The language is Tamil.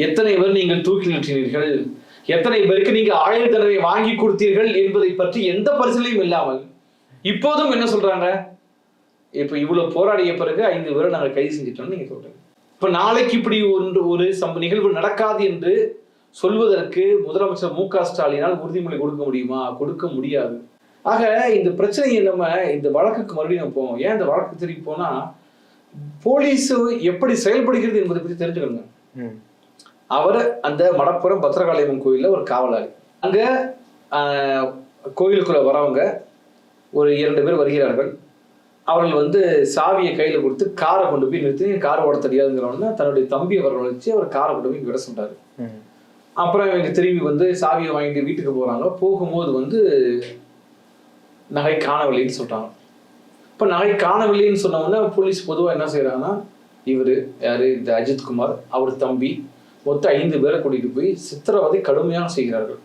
எத்தனை பேர் நீங்கள் தூக்கி நிறுத்தினீர்கள், எத்தனை பேருக்கு நீங்க ஆயுள் தண்டனை வாங்கி கொடுத்தீர்கள் என்பதை பற்றி எந்த பரிசீலனையும் இல்லாமல் இப்போதும் என்ன சொல்றாங்க, இப்ப இவ்வளவு போராடிய பிறகு 5 பேரை நாங்கள் கைது செஞ்சிட்டோம்னு நீங்க சொல்றீங்க. இப்ப நாளைக்கு இப்படி ஒரு நிகழ்வு நடக்காது என்று சொல்வதற்கு முதலமைச்சர் மு.க. ஸ்டாலினால் உறுதிமொழி கொடுக்க முடியுமா? கொடுக்க முடியாது. ஆக இந்த பிரச்சனையை நம்ம இந்த வழக்குக்கு மறுபடியும் நம்ம போவோம். ஏன் இந்த வழக்கு திரும்பி போனா போலீஸ் எப்படி செயல்படுகிறது என்பதை பற்றி தெரிஞ்சுக்கணுங்க. அவர் அந்த மடப்புறம் பத்திரகாளியம்மன் கோயில்ல ஒரு காவலாளி. அங்க கோயிலுக்குள்ள வரவங்க ஒரு 2 பேர் வருகிறார்கள். அவர்கள் சாவியை கையில கொடுத்து காரை கொண்டு போய் நிறுத்தி, கார் ஓட தெரியாதுங்கிறவன தன்னுடைய தம்பியை வரவழைச்சு அவர் காரை கொண்டு போய் விட சொன்னாரு. அப்புறம் இவங்க திரும்பி சாவியை வாங்கிட்டு வீட்டுக்கு போறாங்க. போகும்போது நகை காணவில்லைன்னு சொல்றாங்க. இப்ப நகை காணவில்லைன்னு சொன்னவொடனே போலீஸ் பொதுவா என்ன செய்யறாங்கன்னா, இவரு யாரு, இந்த அஜித்குமார், அவர் தம்பி, மொத்தம் 5 பேரை கூட்டிட்டு போய் சித்திரவதை கடுமையாக செய்கிறார்கள்.